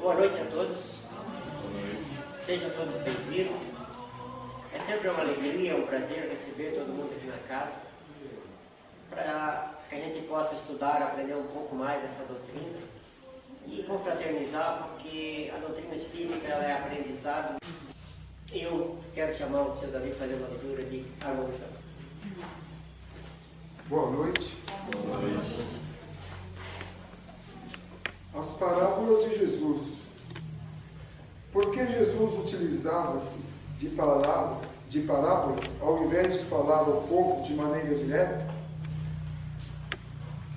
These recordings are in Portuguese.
Boa noite a todos. Sejam todos bem-vindos. É sempre uma alegria, um prazer receber todo mundo aqui na casa, para que a gente possa estudar, aprender um pouco mais dessa doutrina e confraternizar, porque a doutrina espírita ela é aprendizado. Eu quero chamar o seu Davi fazer uma leitura de harmonização. Boa noite. Boa noite. As parábolas de Jesus. Por que Jesus utilizava-se de parábolas ao invés de falar ao povo de maneira direta?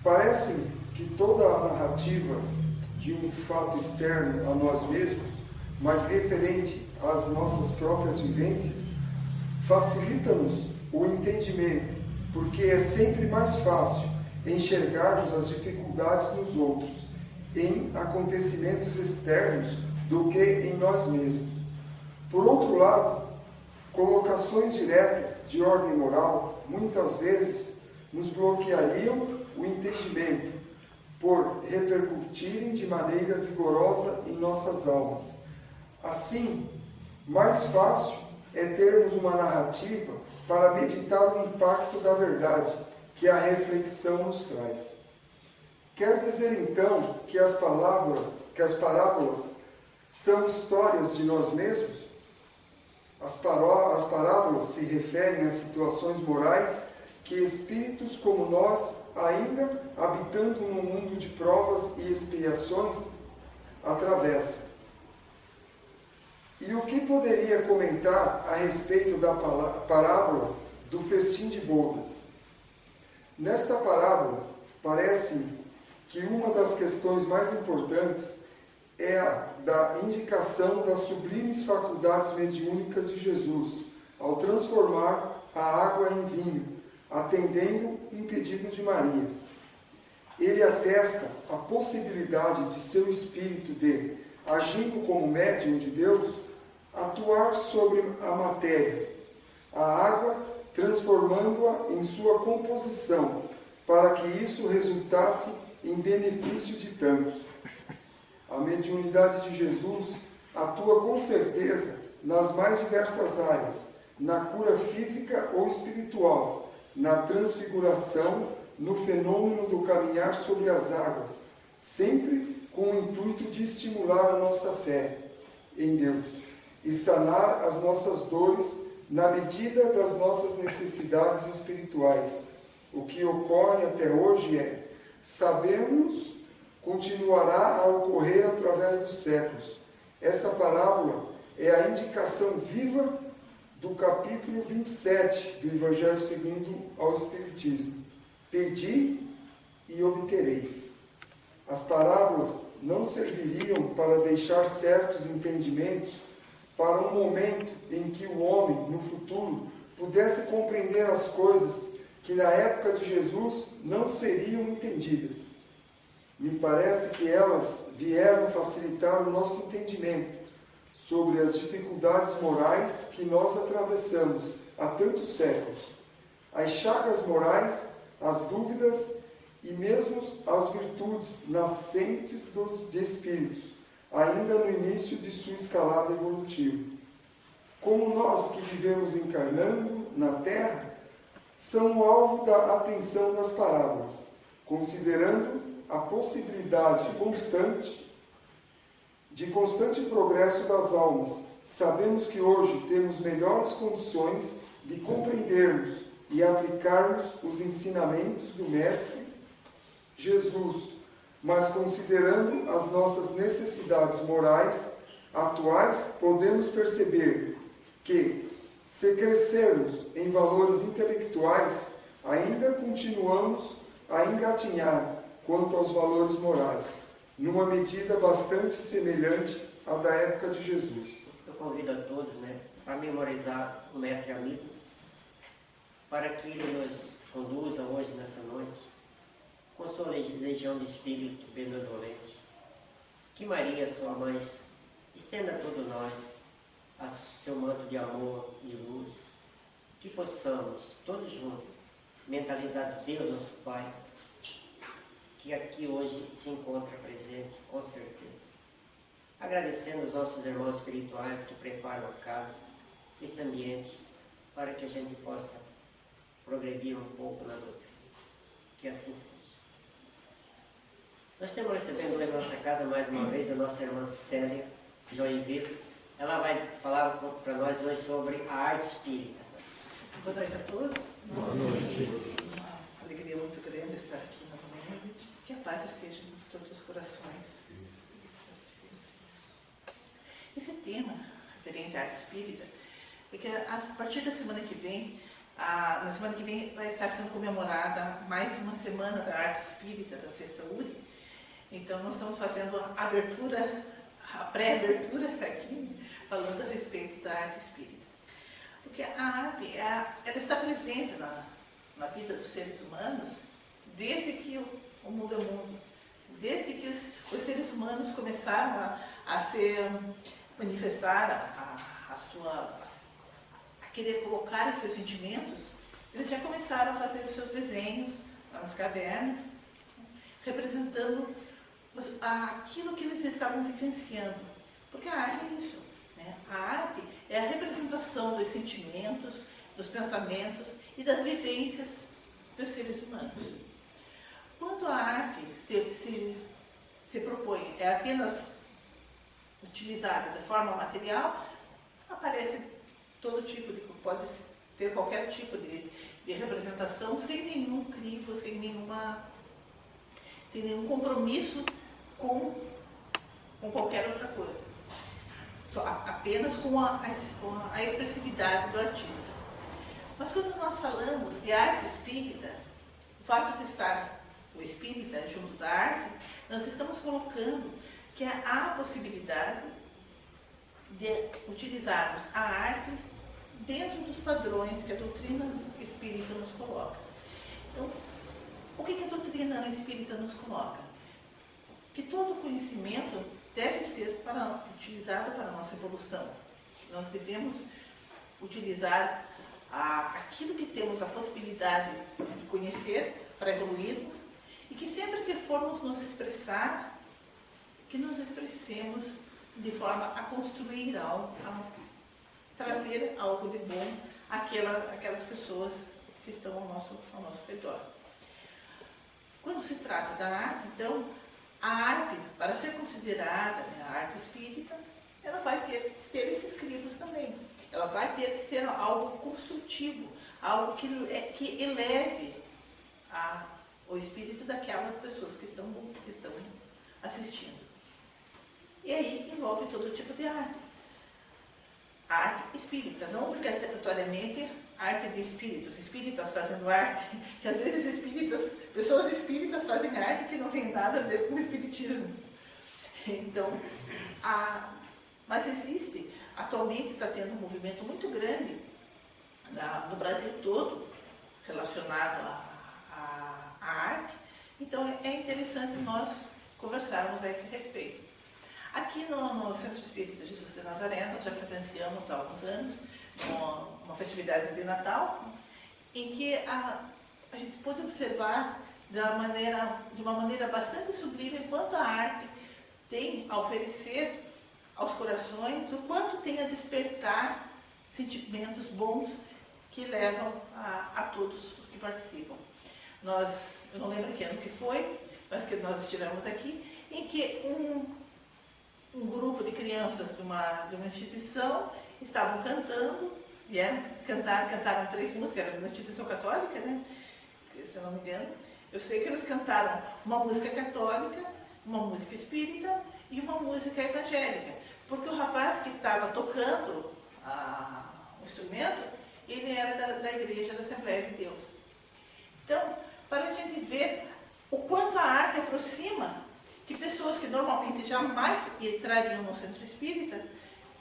Parece-me que toda a narrativa de um fato externo a nós mesmos, mas referente às nossas próprias vivências, facilita-nos o entendimento, porque é sempre mais fácil enxergarmos as dificuldades nos outros, em acontecimentos externos, do que em nós mesmos. Por outro lado, colocações diretas de ordem moral, muitas vezes, nos bloqueariam o entendimento, por repercutirem de maneira vigorosa em nossas almas. Assim, mais fácil é termos uma narrativa para meditar o impacto da verdade que a reflexão nos traz. Quer dizer então que as parábolas são histórias de nós mesmos? As parábolas se referem a situações morais que espíritos como nós, ainda habitando no mundo de provas e expiações, atravessam. E o que poderia comentar a respeito da parábola do festim de bodas? Nesta parábola, parece-me que uma das questões mais importantes é a da indicação das sublimes faculdades mediúnicas de Jesus, ao transformar a água em vinho, atendendo um pedido de Maria. Ele atesta a possibilidade de seu espírito de, agindo como médium de Deus, atuar sobre a matéria, a água, transformando-a em sua composição, para que isso resultasse em benefício de tantos. A mediunidade de Jesus atua com certeza nas mais diversas áreas, na cura física ou espiritual, na transfiguração, no fenômeno do caminhar sobre as águas, sempre com o intuito de estimular a nossa fé em Deus e sanar as nossas dores na medida das nossas necessidades espirituais. O que ocorre até hoje é: sabemos, continuará a ocorrer através dos séculos. Essa parábola é a indicação viva do capítulo 27 do Evangelho segundo ao Espiritismo. Pedi e obtereis. As parábolas não serviriam para deixar certos entendimentos para um momento em que o homem, no futuro, pudesse compreender as coisas que na época de Jesus não seriam entendidas. Me parece que elas vieram facilitar o nosso entendimento sobre as dificuldades morais que nós atravessamos há tantos séculos, as chagas morais, as dúvidas e mesmo as virtudes nascentes de espíritos, ainda no início de sua escalada evolutiva. Como nós que vivemos encarnando na Terra, são o alvo da atenção das parábolas, considerando a possibilidade de constante progresso das almas. Sabemos que hoje temos melhores condições de compreendermos e aplicarmos os ensinamentos do Mestre Jesus, mas considerando as nossas necessidades morais atuais, podemos perceber que, se crescermos em valores intelectuais, ainda continuamos a engatinhar quanto aos valores morais, numa medida bastante semelhante à da época de Jesus. Eu convido a todos, para memorizar o Mestre Amigo, para que ele nos conduza hoje, nessa noite, com sua legião de espírito benevolente. Que Maria, sua mãe, estenda a todos nós a seu manto de amor e luz, que possamos, todos juntos, mentalizar Deus, nosso Pai, que aqui hoje se encontra presente, com certeza. agradecendo os nossos irmãos espirituais que preparam a casa, esse ambiente, para que a gente possa progredir um pouco na doutrina. Que assim seja. Nós estamos recebendo em nossa casa mais uma vez a nossa irmã Célia Joinville. Ela vai falar um pouco para nós hoje sobre a arte espírita. Boa noite a todos. Boa noite. Uma alegria muito grande estar aqui novamente. Que a paz esteja em todos os corações. Esse tema, referente à arte espírita, é que a partir da semana que vem, na semana que vem vai estar sendo comemorada mais uma semana da arte espírita da Sexta URI. Então nós estamos fazendo a abertura, a pré-abertura aqui, falando a respeito da arte espírita. Porque a arte, ela está presente na vida dos seres humanos desde que o mundo é mundo. Desde que os seres humanos começaram a se manifestar, a querer colocar os seus sentimentos, eles já começaram a fazer os seus desenhos nas cavernas, representando aquilo que eles estavam vivenciando. Porque a arte é isso, né? A arte é a representação dos sentimentos, dos pensamentos e das vivências dos seres humanos. Quando a arte se propõe, é apenas utilizada de forma material, aparece todo tipo de, pode ter qualquer tipo de representação sem nenhum crivo, sem nenhum compromisso com qualquer outra coisa. Apenas com a expressividade do artista. Mas quando nós falamos de arte espírita, o fato de estar o espírita junto da arte, nós estamos colocando que há a possibilidade de utilizarmos a arte dentro dos padrões que a doutrina espírita nos coloca. Então, o que a doutrina espírita nos coloca? Que todo conhecimento deve ser utilizado para a nossa evolução. Nós devemos utilizar aquilo que temos a possibilidade de conhecer para evoluirmos e que sempre que formos nos expressar, que nos expressemos de forma a construir algo, a trazer algo de bom àquelas pessoas que estão ao nosso redor. Quando se trata da arte, então, a arte, para ser considerada a arte espírita, ela vai ter esses crivos também. Ela vai ter que ser algo construtivo, algo que eleve o espírito daquelas pessoas que estão assistindo. E aí envolve todo tipo de arte. A arte espírita, não obrigatoriamente arte de espíritos, espíritas fazendo arte, que às vezes pessoas espíritas fazem arte que não tem nada a ver com o espiritismo. Então, mas atualmente está tendo um movimento muito grande no Brasil todo relacionado à arte, então é interessante nós conversarmos a esse respeito. Aqui no Centro Espírita Jesus de Nazaré, nós já presenciamos há alguns anos uma festividade de Natal, em que a gente pôde observar de uma maneira bastante sublime quanto a arte tem a oferecer aos corações, o quanto tem a despertar sentimentos bons que levam a todos os que participam. Eu não lembro que ano que foi, mas que nós estivemos aqui, em que um grupo de crianças de uma instituição estavam cantando, cantaram 3 músicas, era uma instituição católica, né? Se eu não me engano. Eu sei que eles cantaram uma música católica, uma música espírita e uma música evangélica, porque o rapaz que estava tocando o instrumento, ele era da Igreja da Assembleia de Deus. Então, para a gente ver o quanto a arte aproxima, que pessoas que normalmente jamais entrariam no centro espírita,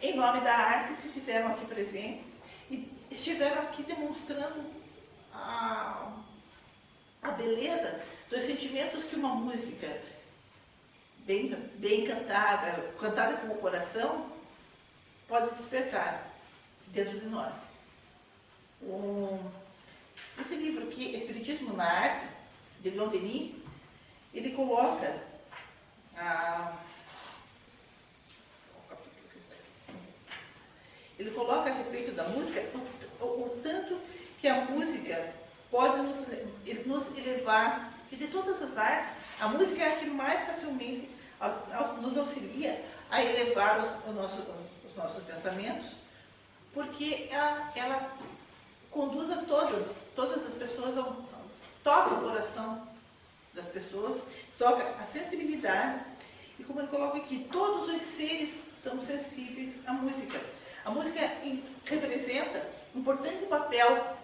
em nome da arte, se fizeram aqui presentes e estiveram aqui demonstrando a beleza dos sentimentos que uma música bem cantada com o coração, pode despertar dentro de nós. Esse livro aqui, Espiritismo na Arte, de Leon Denis, ele coloca ele coloca a respeito da música o tanto que a música pode nos elevar, e de todas as artes, a música é a que mais facilmente nos auxilia a elevar os nossos pensamentos, porque ela conduz a todas as pessoas, toca o coração das pessoas, toca a sensibilidade, e como ele coloca aqui, todos os seres são sensíveis à música. A música representa um importante papel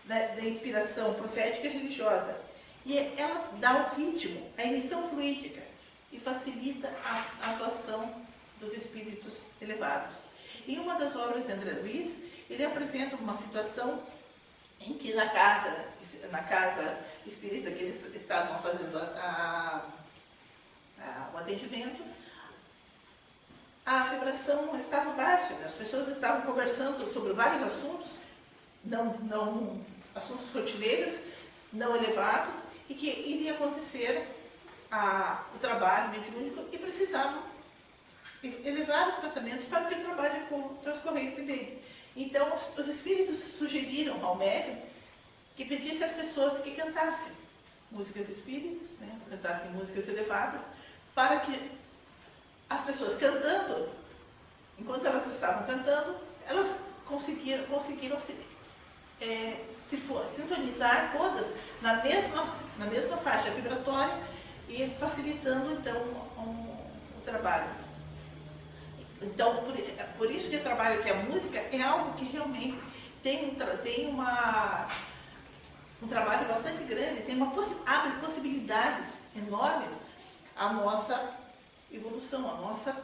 da inspiração profética e religiosa, e ela dá o ritmo, a emissão fluídica, e facilita a atuação dos espíritos elevados. Em uma das obras de André Luiz, ele apresenta uma situação em que na casa espírita que eles estavam fazendo o atendimento, a vibração estava baixa, as pessoas estavam conversando sobre vários assuntos, não assuntos rotineiros, não elevados, e que iria acontecer o trabalho mediúnico e precisavam elevar os pensamentos para que o trabalho transcorresse bem. Então, os espíritos sugeriram ao médium que pedisse às pessoas que cantassem músicas espíritas, né, cantassem músicas elevadas, para que as pessoas cantando, enquanto elas estavam cantando, elas conseguiram sintonizar todas na mesma faixa vibratória e facilitando, então, o trabalho. Então, por isso que o trabalho que a música é algo que realmente tem um trabalho bastante grande, abre possibilidades enormes à nossa evolução, à nossa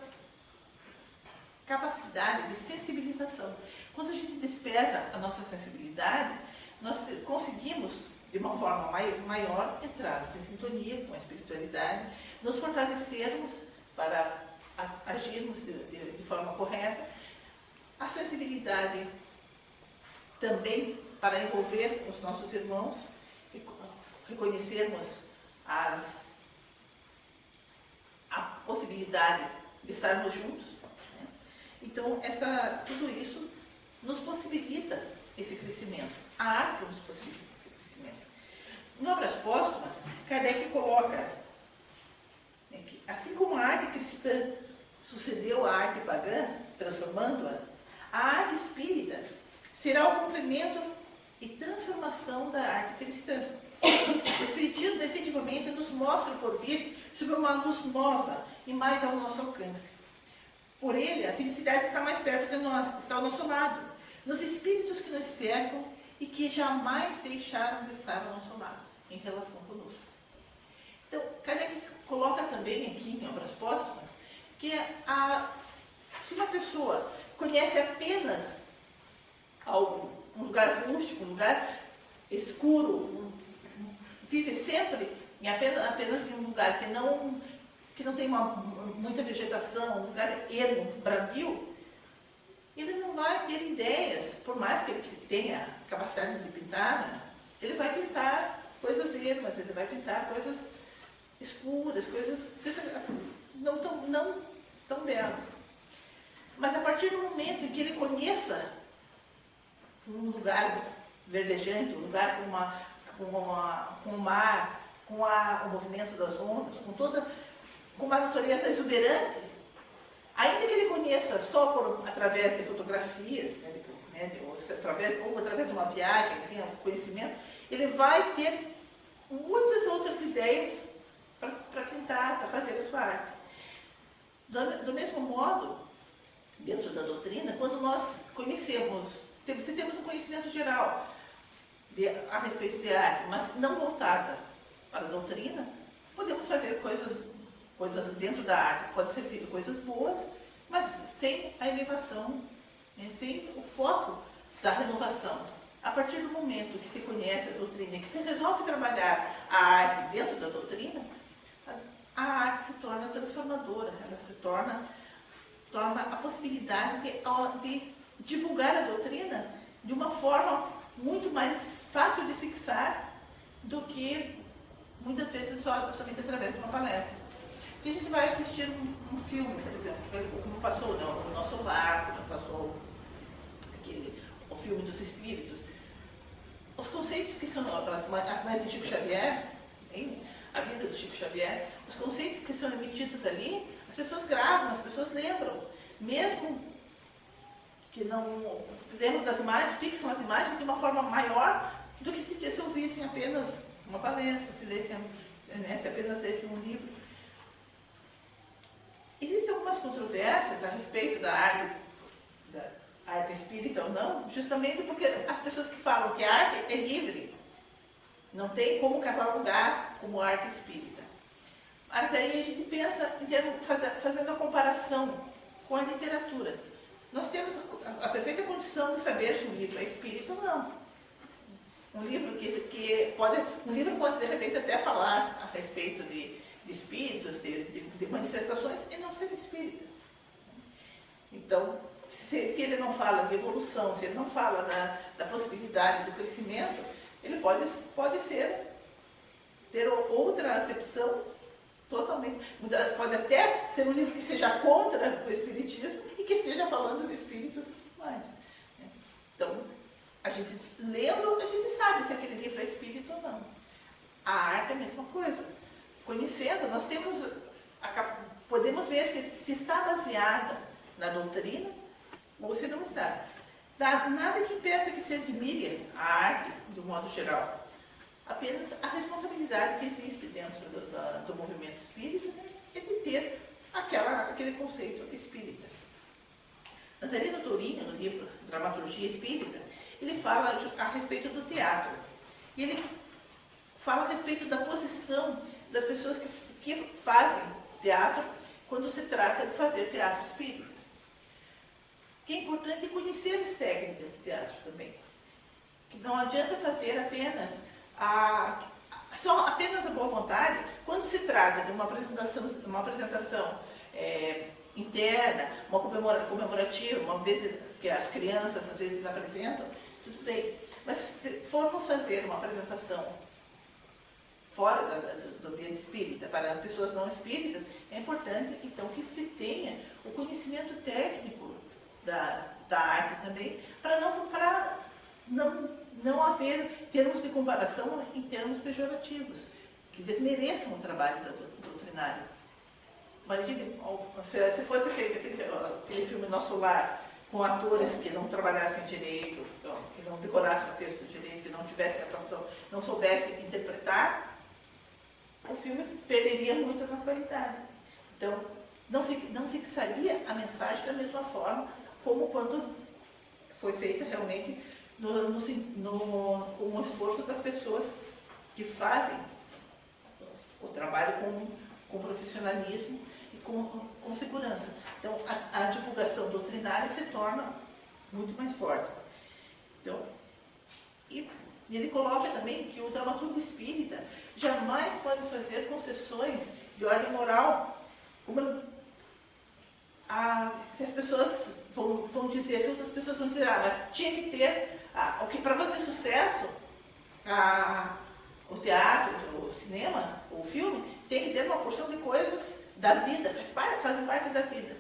capacidade de sensibilização. Quando a gente desperta a nossa sensibilidade, nós conseguimos, de uma forma maior, entrarmos em sintonia com a espiritualidade, nos fortalecermos para agirmos de forma correta, a sensibilidade também para envolver os nossos irmãos, reconhecermos a possibilidade de estarmos juntos, né? Então, tudo isso nos possibilita esse crescimento. A arte nos possibilita esse crescimento. Em Obras Póstumas, Kardec coloca que, assim como a arte cristã sucedeu à arte pagã, transformando-a, a arte espírita será o complemento e transformação da arte cristã. O Espiritismo definitivamente nos mostra o porvir sob uma luz nova e mais ao nosso alcance. Por ele, a felicidade está mais perto de nós, está ao nosso lado, nos espíritos que nos cercam e que jamais deixaram de estar ao nosso lado, em relação conosco. Então, Kardec coloca também aqui em Obras Póstumas que se uma pessoa conhece apenas um lugar rústico, um lugar escuro, vive sempre apenas em um lugar que não tem muita vegetação, um lugar ermo, bravio, ele não vai ter ideias, por mais que ele tenha capacidade de pintar, ele vai pintar coisas ermas, ele vai pintar coisas escuras, coisas assim, não tão belas. Mas a partir do momento em que ele conheça um lugar verdejante, um lugar com o mar, com o movimento das ondas, com uma natureza exuberante, ainda que ele conheça só através de fotografias, ou através de uma viagem, enfim, um conhecimento, ele vai ter muitas outras ideias para pintar, para fazer a sua arte. Do mesmo modo, dentro da doutrina, quando nós conhecemos, se temos um conhecimento geral a respeito de arte, mas não voltada para a doutrina, podemos fazer coisas dentro da arte, pode ser feito coisas boas, mas sem a elevação, né, sem o foco da renovação. A partir do momento que se conhece a doutrina e que se resolve trabalhar a arte dentro da doutrina, a arte se torna transformadora, ela se torna a possibilidade de divulgar a doutrina de uma forma muito mais fácil de fixar do que muitas vezes somente através de uma palestra. Se a gente vai assistir um filme, por exemplo, como passou o Nosso Lar, como passou filme dos espíritos, os conceitos que são as mais de Chico Xavier, hein? A vida do Chico Xavier, os conceitos que são emitidos ali, as pessoas gravam, as pessoas lembram, mesmo que não lembram das imagens, fixam as imagens de uma forma maior do que se ouvissem apenas uma palestra, se apenas lessem um livro. Existem algumas controvérsias a respeito da arte espírita ou não, justamente porque as pessoas que falam que a arte é livre, não tem como catalogar como arte espírita. Mas aí a gente pensa, fazendo a comparação com a literatura. Nós temos a perfeita condição de saber se um livro é espírita ou não. Um livro pode de repente até falar a respeito de espíritos, de manifestações, e não ser espírita. Então, se ele não fala de evolução, se ele não fala da possibilidade do crescimento, ele pode ter outra acepção totalmente. Pode até ser um livro que seja contra o espiritismo e que esteja falando de espíritos mais. Então, a gente lendo, a gente sabe se aquele livro é espírita ou não. A arte é a mesma coisa. Conhecendo, nós podemos ver se está baseada na doutrina ou se não está. Nada que impeça que se admire a arte, do modo geral. Apenas a responsabilidade que existe dentro do movimento espírita, né, é de ter aquele conceito espírita. Nazareno Tourinho, no livro Dramaturgia Espírita, ele fala a respeito do teatro. E ele fala a respeito da posição das pessoas que fazem teatro quando se trata de fazer teatro espírita. Que é importante conhecer as técnicas de teatro também. Que não adianta fazer apenas apenas a boa vontade quando se trata de uma apresentação interna, uma comemorativa, uma vez que as crianças às vezes apresentam, tudo bem. Mas se formos fazer uma apresentação fora do ambiente espírita, para pessoas não espíritas, é importante então que se tenha o conhecimento técnico da arte também, para não haver termos de comparação em termos pejorativos, que desmereçam o trabalho doutrinário. Imagine, se fosse feito aquele filme Nosso Lar, com atores que não trabalhassem direito, que não decorassem o texto direito, que não tivessem atuação, não soubessem interpretar, o filme perderia muito na qualidade. Então, não fixaria a mensagem da mesma forma como quando foi feita realmente com o esforço das pessoas que fazem o trabalho com profissionalismo e com segurança. Então, a divulgação doutrinária se torna muito mais forte. Então, e ele coloca também que o dramaturgo espírita jamais pode fazer concessões de ordem moral. Se as pessoas vão dizer, se outras pessoas vão dizer, mas tinha que ter, para fazer sucesso, o teatro, o cinema, o filme, tem que ter uma porção de coisas da vida, fazem parte da vida.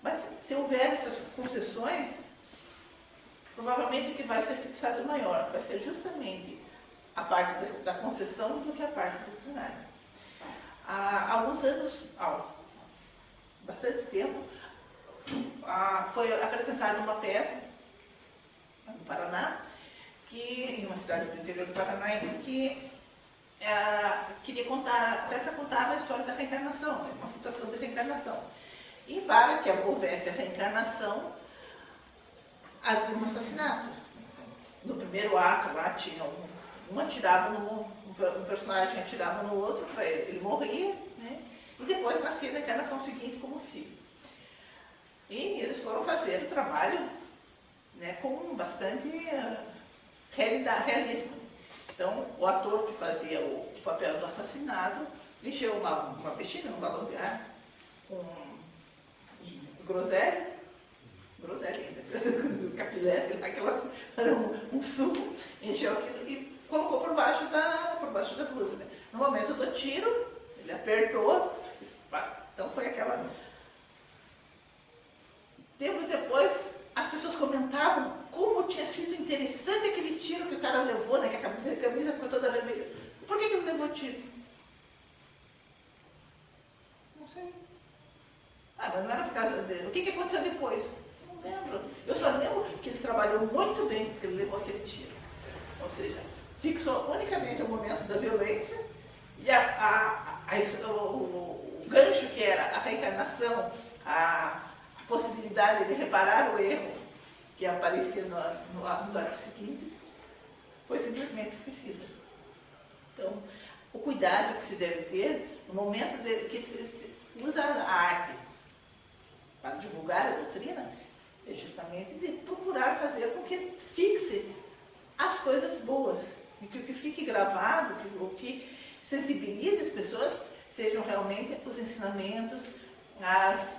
Mas se houver essas concessões, provavelmente o que vai ser fixado maior vai ser justamente a parte da concessão do que a parte doutrinária. Há alguns anos, bastante tempo, foi apresentada uma peça no Paraná, em uma cidade do interior do Paraná, que queria contar, a peça contava a história da reencarnação, uma situação de reencarnação. E para que houvesse a reencarnação, havia um assassinato. No primeiro ato lá tinha um atirava um personagem atirava no outro, ele morria, né? E depois nascia na encarnação seguinte como filho. E eles foram fazer o trabalho, né, com bastante realismo. Então, o ator que fazia o papel do assassinado encheu uma bexiga, um balão de ar, com groselha ainda, capilé, um suco, encheu aquilo e colocou por baixo da blusa. Né? No momento do tiro, ele apertou, então foi aquela... Tempos depois, as pessoas comentaram cara levou, né? Que a camisa ficou toda vermelha. Por que ele levou tiro? Não sei. Ah, mas não era por causa dele. O que aconteceu depois? Não lembro. Eu só lembro que ele trabalhou muito bem porque ele levou aquele tiro. Ou seja, fixou unicamente o momento da violência e o gancho que era a reencarnação, a possibilidade de reparar o erro que aparecia nos atos seguintes, foi simplesmente esquecida. Então, o cuidado que se deve ter no momento que se usa a arte para divulgar a doutrina é justamente de procurar fazer com que fixe as coisas boas e que o que fique gravado, o que sensibilize as pessoas sejam realmente os ensinamentos, as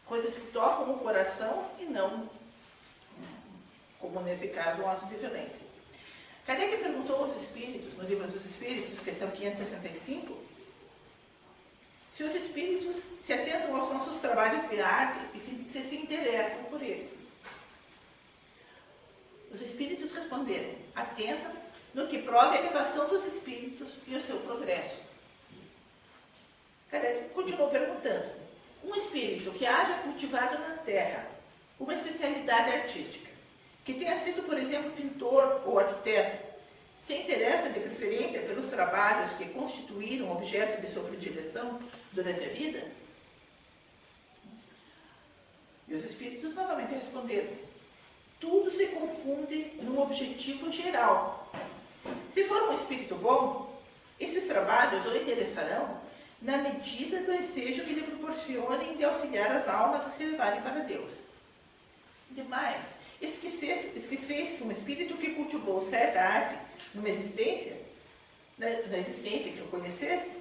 coisas que tocam o coração e não, como nesse caso, um ato de violência. Kardec perguntou aos espíritos, no Livro dos Espíritos, questão 565, se os espíritos se atentam aos nossos trabalhos de arte e se interessam por eles. Os espíritos responderam: atentam no que prova a elevação dos espíritos e o seu progresso. Kardec continuou perguntando: um espírito que haja cultivado na terra uma especialidade artística, que tenha sido, por exemplo, pintor ou arquiteto, se interessa de preferência pelos trabalhos que constituíram objeto de sua predileção durante a vida? E os espíritos novamente responderam: tudo se confunde num objetivo geral. Se for um espírito bom, esses trabalhos o interessarão na medida do ensejo que lhe proporcionem de auxiliar as almas a se levarem para Deus. Demais, esqueceis que um espírito que cultivou certa arte numa existência, na existência que o conheceste,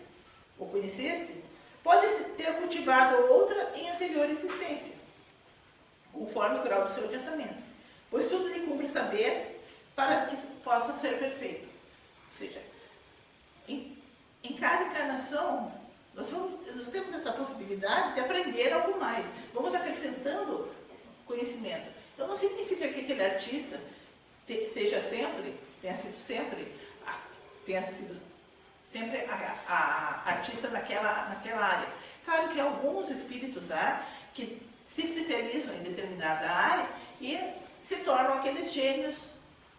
pode ter cultivado outra em anterior existência, conforme o grau do seu adiantamento, pois tudo lhe cumpre saber para que possa ser perfeito. Ou seja, em cada encarnação, nós temos essa possibilidade de aprender algo mais. Vamos acrescentando conhecimento. Então, não significa que aquele artista tenha sido sempre a artista naquela área. Claro que alguns espíritos há que se especializam em determinada área e se tornam aqueles gênios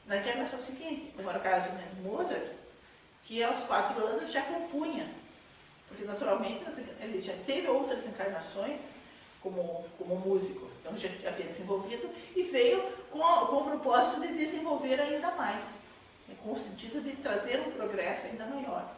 na encarnação seguinte, como era o caso de Mozart, que aos 4 anos já compunha, porque naturalmente ele já teve outras encarnações como músico, então já havia desenvolvido e veio com o propósito de desenvolver ainda mais, com o sentido de trazer um progresso ainda maior.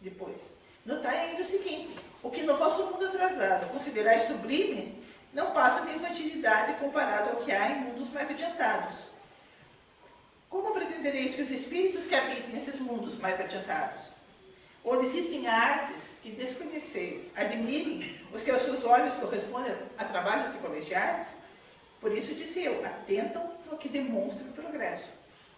Depois, notai ainda o seguinte: o que no vosso mundo atrasado considerais sublime, não passa de infantilidade comparado ao que há em mundos mais adiantados. Como pretendereis que os espíritos que habitem esses mundos mais adiantados, onde existem artes que desconheceis, admirem os que aos seus olhos correspondem a trabalhos de colegiais? Por isso disse eu: atentam no que demonstra o progresso.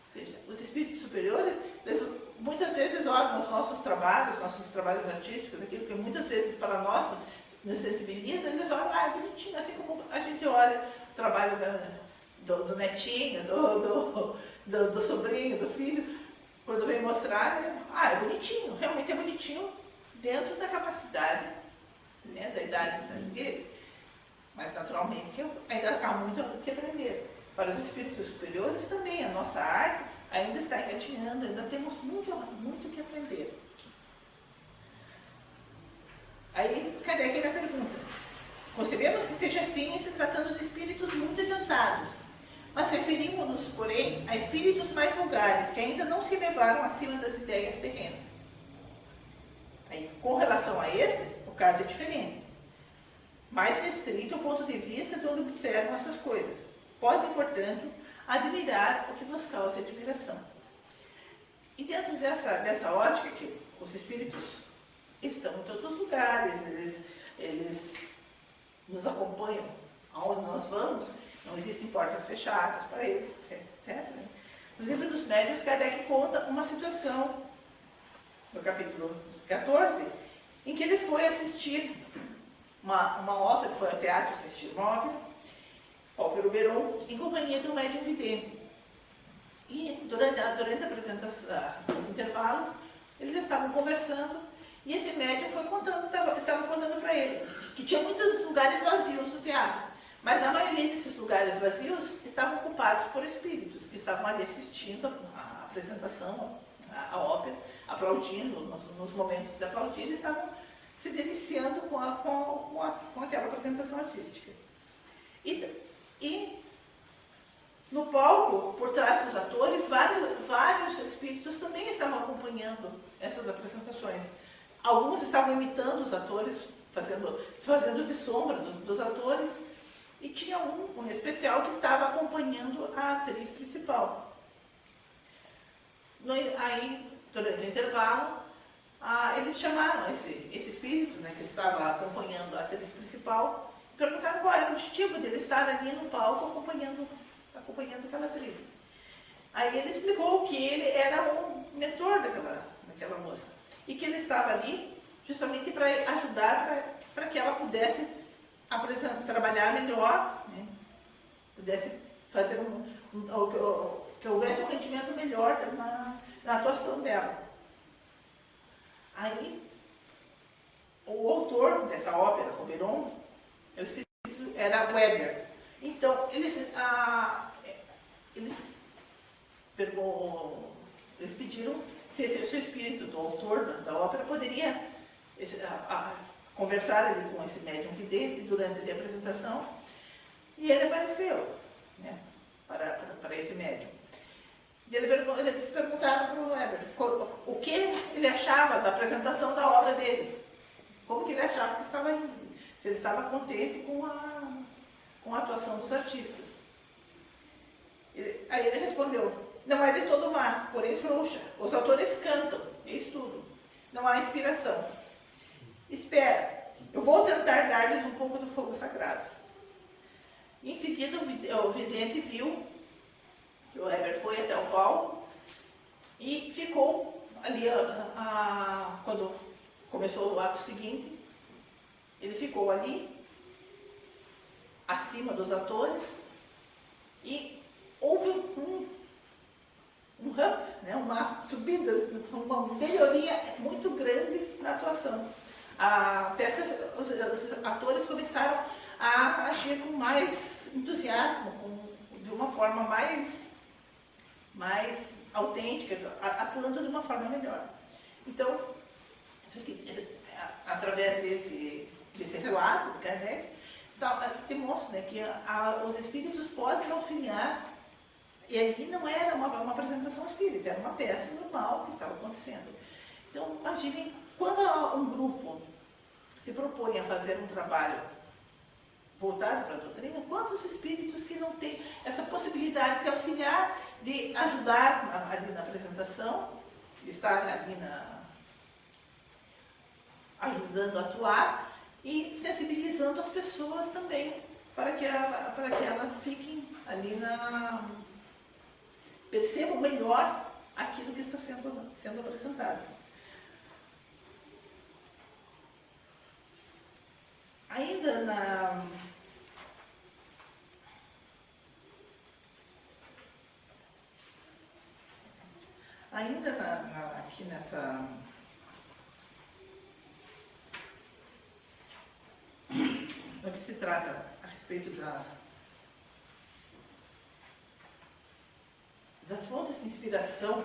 Ou seja, os espíritos superiores, eles muitas vezes olham os nossos trabalhos artísticos, aquilo que muitas vezes para nós nos sensibiliza, eles olham: é bonitinho, assim como a gente olha o trabalho do netinho, do sobrinho, do filho, quando vem mostrar, é bonitinho, realmente é bonitinho dentro da capacidade, né, da idade dele. Mas naturalmente ainda há muito que aprender. Para os espíritos superiores também, a nossa arte ainda está engatinhando, ainda temos muito que aprender. Aí Kardec ainda pergunta: concebemos que seja assim em se tratando de espíritos muito adiantados, mas referimos-nos, porém, a espíritos mais vulgares, que ainda não se elevaram acima das ideias terrenas. Aí, com relação a estes, o caso é diferente. Mais restrito o ponto de vista de onde observam essas coisas. Podem, portanto, admirar o que vos causa admiração. E dentro dessa ótica, que os espíritos estão em todos os lugares, eles nos acompanham aonde nós vamos, não existem portas fechadas para eles, etc. No Livro dos Médiuns, Kardec conta uma situação, no capítulo 14, em que ele foi assistir uma ópera, foi ao teatro assistir uma ópera, ópera Oberon, em companhia de um médium vidente. E durante a apresentação, os intervalos, eles estavam conversando e esse médium estava contando para ele que tinha muitos lugares vazios no teatro, mas a maioria desses lugares vazios estavam ocupados por espíritos que estavam ali assistindo a apresentação, a ópera, aplaudindo, nos momentos de aplaudir, eles estavam se deliciando com aquela apresentação artística. E no palco, por trás dos atores, vários espíritos também estavam acompanhando essas apresentações. Alguns estavam imitando os atores, fazendo de sombra dos atores, e tinha um especial que estava acompanhando a atriz principal. Aí, durante o intervalo, eles chamaram esse espírito, né, que estava acompanhando a atriz principal, e perguntaram qual era o objetivo dele estar ali no palco acompanhando aquela atriz. Aí ele explicou que ele era o mentor daquela moça e que ele estava ali justamente para ajudar para que ela pudesse trabalhar melhor, né? Pudesse fazer que houvesse um rendimento melhor na atuação dela. Aí o autor dessa ópera, Oberon, o espírito era Weber. Então eles pediram se o espírito do autor da ópera poderia conversar ali com esse médium vidente durante a apresentação, e ele apareceu, né, para esse médium. E eles perguntaram para o Weber o que ele achava da apresentação da obra dele, como que ele achava que estava indo, se ele estava contente com a atuação dos artistas. Aí ele respondeu: não é de todo má, porém frouxa. Os autores cantam, eis tudo. Não há inspiração. Espera, eu vou tentar dar-lhes um pouco do fogo sagrado. Em seguida, o vidente viu que o Weber foi até o palco e ficou ali, quando começou o ato seguinte, ele ficou ali, acima dos atores, e houve um up, né, uma subida, uma melhoria muito grande na atuação. Os atores começaram a agir com mais entusiasmo, de uma forma mais autêntica, atuando de uma forma melhor. Então, através desse relato do Kardec, demonstra, né, que os espíritos podem auxiliar. E ali não era uma apresentação espírita, era uma peça normal que estava acontecendo. Então, imaginem, quando um grupo se propõe a fazer um trabalho voltado para a doutrina, quantos espíritos que não têm essa possibilidade de auxiliar, de ajudar ali na apresentação, de estar ali ajudando a atuar e sensibilizando as pessoas também, para que elas fiquem ali percebam melhor aquilo que está sendo apresentado. Aqui nessa... No que se trata a respeito das fontes de inspiração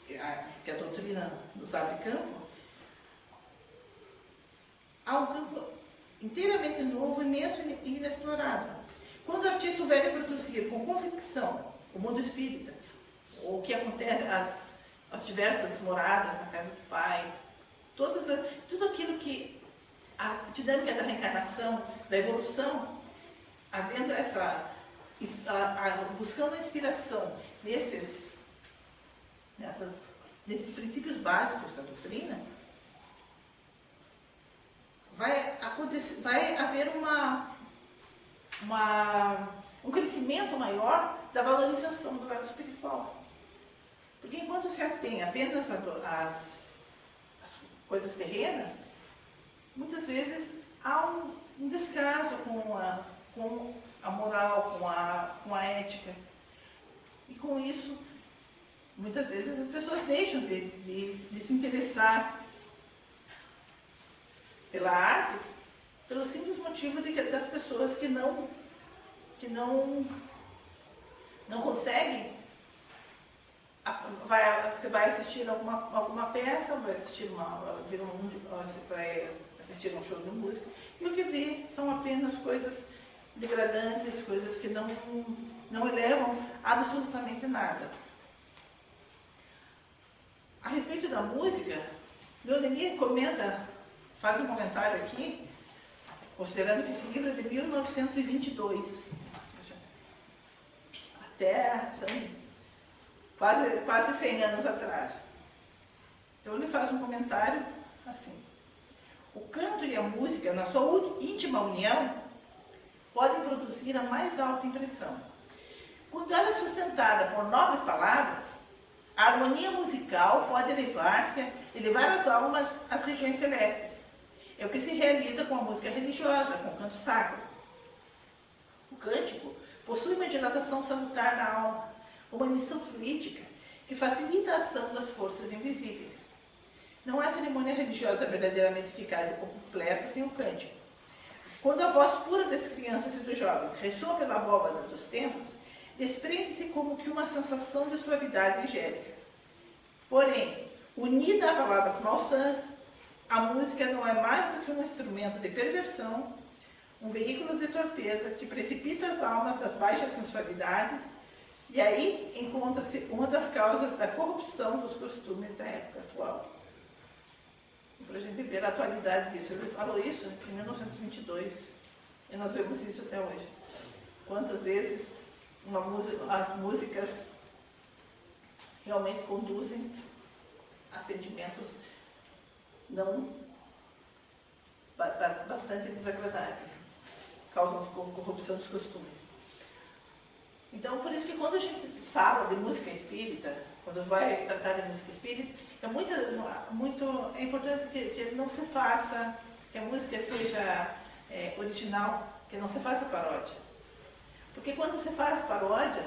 que a doutrina nos abre campo, há um campo inteiramente novo, imenso e inexplorado. Quando o artista houver de produzir com convicção o mundo espírita, o que acontece, as diversas moradas na casa do Pai, tudo aquilo que a dinâmica da reencarnação, da evolução, havendo buscando a inspiração nesses princípios básicos da doutrina, vai haver um crescimento maior da valorização do lado espiritual. Porque enquanto se atém apenas às coisas terrenas, muitas vezes há um descaso com com a moral, com a ética. E com isso, muitas vezes as pessoas deixam de se interessar pela arte pelo simples motivo das pessoas que não conseguem. Você vai assistir alguma peça, vai assistir vai assistir um show de música, e o que vê são apenas coisas degradantes, coisas que não elevam absolutamente nada. A respeito da música, Leodenis faz um comentário aqui, considerando que esse livro é de 1922, até quase 100 anos atrás. Então ele faz um comentário assim: o canto e a música, na sua íntima união, podem produzir a mais alta impressão. Quando ela é sustentada por nobres palavras, a harmonia musical pode elevar as almas às regiões celestes. É o que se realiza com a música religiosa, com o canto sacro. O cântico possui uma dilatação salutar na alma, uma emissão fluídica que facilita a ação das forças invisíveis. Não há cerimônia religiosa verdadeiramente eficaz e completa sem o cântico. Quando a voz pura das crianças e dos jovens ressoa pela abóbada dos templos, desprende-se como que uma sensação de suavidade angélica. Porém, unida a palavras malsãs, a música não é mais do que um instrumento de perversão, um veículo de torpeza que precipita as almas das baixas sensualidades, e aí encontra-se uma das causas da corrupção dos costumes da época atual. Para a gente ver a atualidade disso. Ele falou isso em 1922 e nós vemos isso até hoje. Quantas vezes as músicas realmente conduzem a sentimentos bastante desagradáveis, causam corrupção dos costumes. Então, por isso que quando a gente fala de música espírita, quando vai tratar de música espírita, é importante que não se faça, que a música seja original, que não se faça paródia. Porque quando se faz paródia,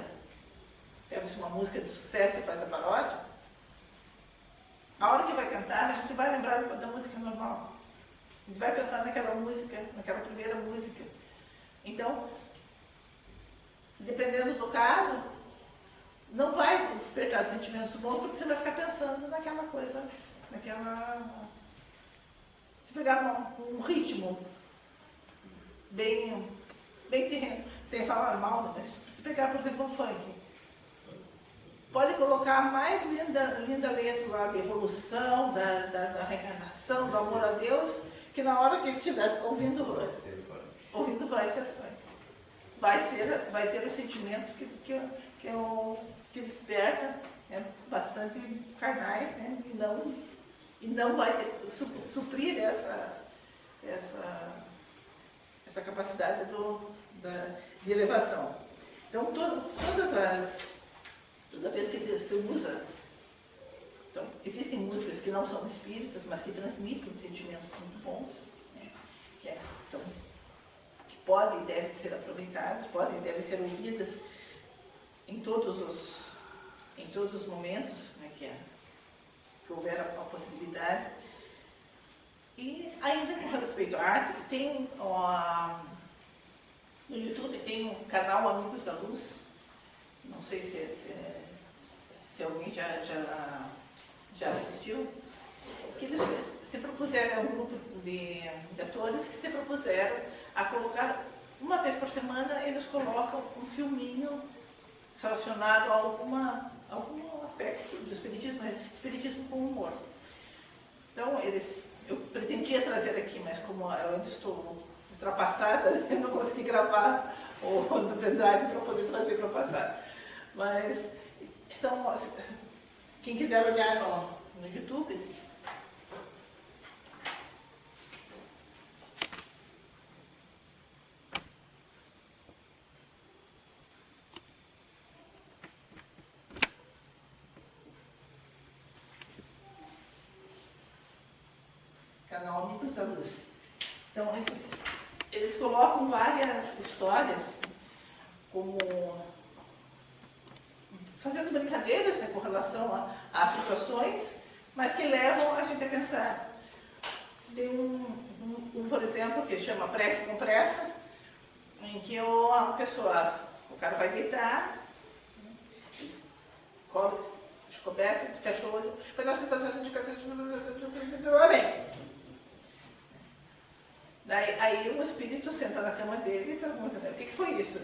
pega-se uma música de sucesso e faz a paródia, a hora que vai cantar, a gente vai lembrar da música normal. A gente vai pensar naquela música, naquela primeira música. Então, dependendo do caso, não vai despertar sentimentos bons, porque você vai ficar pensando naquela coisa, se pegar um ritmo bem terreno, sem falar mal, mas se pegar, por exemplo, um funk, pode colocar a mais linda letra lá de evolução, da reencarnação, do amor a Deus, que na hora que ele estiver ouvindo vai ser funk. Vai ter os sentimentos que desperta, né, bastante carnais, né, e não vai suprir essa capacidade de elevação. Então, toda vez que se usa, então, existem músicas que não são espíritas, mas que transmitem sentimentos muito bons, né, que podem e devem ser aproveitadas, podem e devem ser ouvidas em todos os momentos, né, que houver a possibilidade. E ainda com respeito à arte, tem no YouTube tem um canal Amigos da Luz, não sei se alguém já assistiu, que eles se propuseram, é um grupo de atores que se propuseram a colocar, uma vez por semana, eles colocam um filminho relacionado a algum aspecto do espiritismo, espiritismo com humor. Então, eu pretendia trazer aqui, mas como eu ainda estou ultrapassada, eu não consegui gravar no pendrive para poder trazer para passar. Mas, quem quiser olhar no YouTube, canal Amigos da Luz. Então, eles colocam várias histórias, como fazendo brincadeiras, né, com relação a situações, mas que levam a gente a pensar. Tem por exemplo, que chama Prece com Pressa, em que o cara vai deitar, cobre, descoberto, fecha o olho, amém. Aí o espírito senta na cama dele e pergunta, o que foi isso?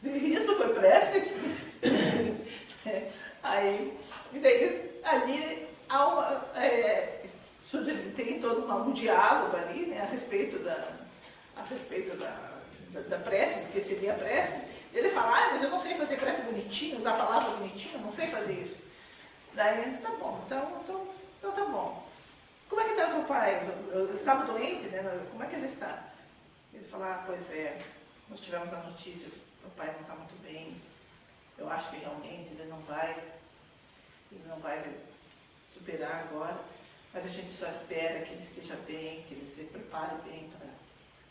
Isso foi prece? E daí ali tem todo um diálogo ali, né, a respeito da prece, do que seria a prece. Ele fala, mas eu não sei fazer prece bonitinho, usar a palavra bonitinho, não sei fazer isso. Daí, tá bom, então tá bom. Como é que está o teu pai? Ele estava doente, né? Como é que ele está? Ele fala, pois é, nós tivemos a notícia, o pai não está muito bem, eu acho que realmente ele não vai superar agora, mas a gente só espera que ele esteja bem, que ele se prepare bem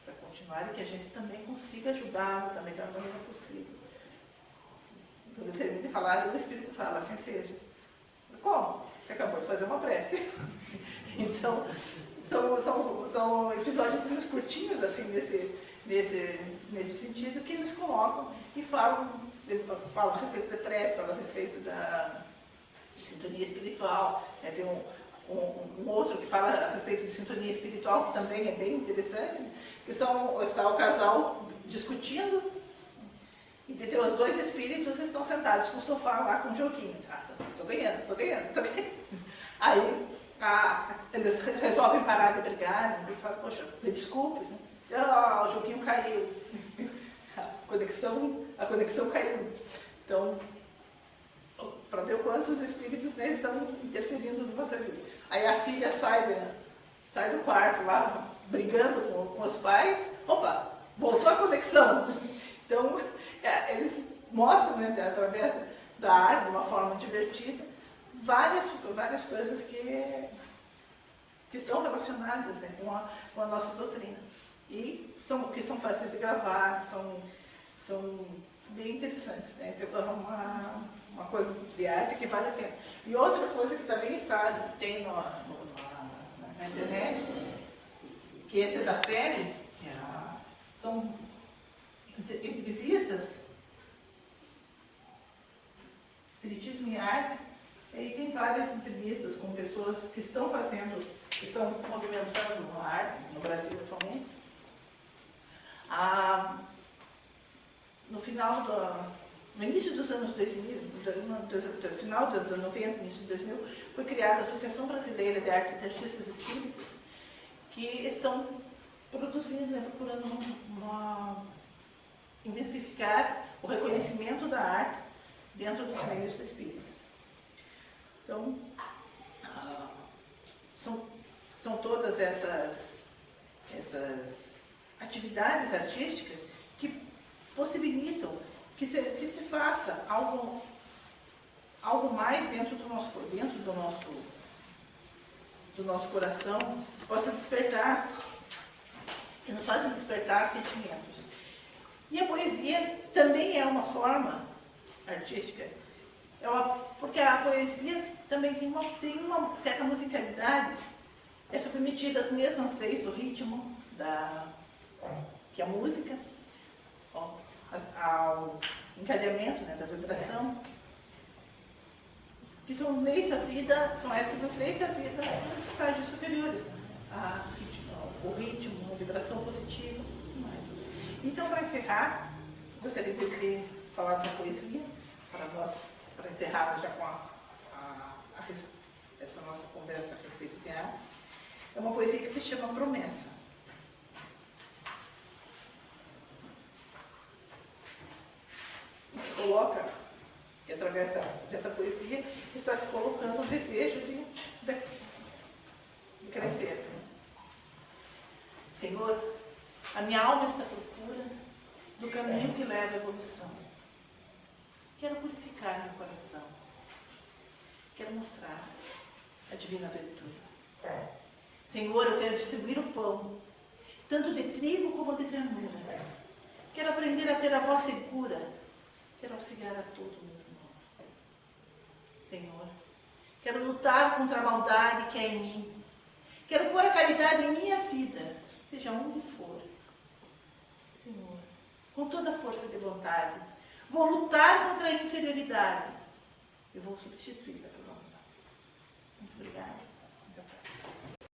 para continuar e que a gente também consiga ajudá-lo da melhor maneira possível. Quando ele termina de falar, o Espírito fala, assim seja. Como? Você acabou de fazer uma prece. Então são episódios muito curtinhos, assim, nesse sentido, que eles colocam e falam a respeito da prece, falam a respeito da sintonia espiritual. Né? Tem um outro que fala a respeito de sintonia espiritual, que também é bem interessante, que está o casal discutindo, e os dois espíritos estão sentados no sofá lá com o joguinho. Estou ganhando. Aí eles resolvem parar de brigar, eles falam, poxa, me desculpe, né? O joguinho caiu, a conexão caiu. Então, para ver quantos espíritos, né, estão interferindo no nossa vida. Aí a filha sai do quarto lá, brigando com os pais, opa, voltou a conexão. Então, eles mostram, né, através da arte, de uma forma divertida, várias coisas que estão relacionadas, né, com a nossa doutrina. E que são fáceis de gravar, são bem interessantes. Né? Isso é uma coisa de arte que vale a pena. E outra coisa que também tem na internet, que esse é da FEB, são entrevistas, Espiritismo e Arte, e aí tem várias entrevistas com pessoas que estão movimentando a arte no Brasil atualmente. No início dos anos 2000, no final do 90, início de 2000, foi criada a Associação Brasileira de Arte e Artistas Espíritas, que estão produzindo, né, procurando intensificar o reconhecimento da arte dentro dos meios espíritas. Então, são todas essas atividades artísticas que possibilitam que se faça algo mais dentro do nosso coração, que possa despertar, que nos faça despertar sentimentos. E a poesia também é uma forma artística, porque a poesia também tem uma certa musicalidade, é submetida às mesmas leis do ritmo, que a música, ao encadeamento, né, da vibração, que são leis da vida, são essas as leis da vida dos estágios superiores, né? O ritmo, a vibração positiva e tudo mais. Então, para encerrar, gostaria de ter falado da poesia, para encerrarmos já com essa nossa conversa a respeito de arte. É uma poesia que se chama Promessa. Se coloca, e através dessa poesia, está se colocando o desejo de crescer. Senhor, a minha alma está à procura do caminho que leva à evolução. Quero purificar meu coração. Quero mostrar a divina virtude. Senhor, eu quero distribuir o pão, tanto de trigo como de ternura. Quero aprender a ter a voz segura. Quero auxiliar a todo meu irmão. Senhor, quero lutar contra a maldade que é em mim. Quero pôr a caridade em minha vida, seja onde for. Senhor, com toda a força de vontade, vou lutar contra a inferioridade e vou substituí-la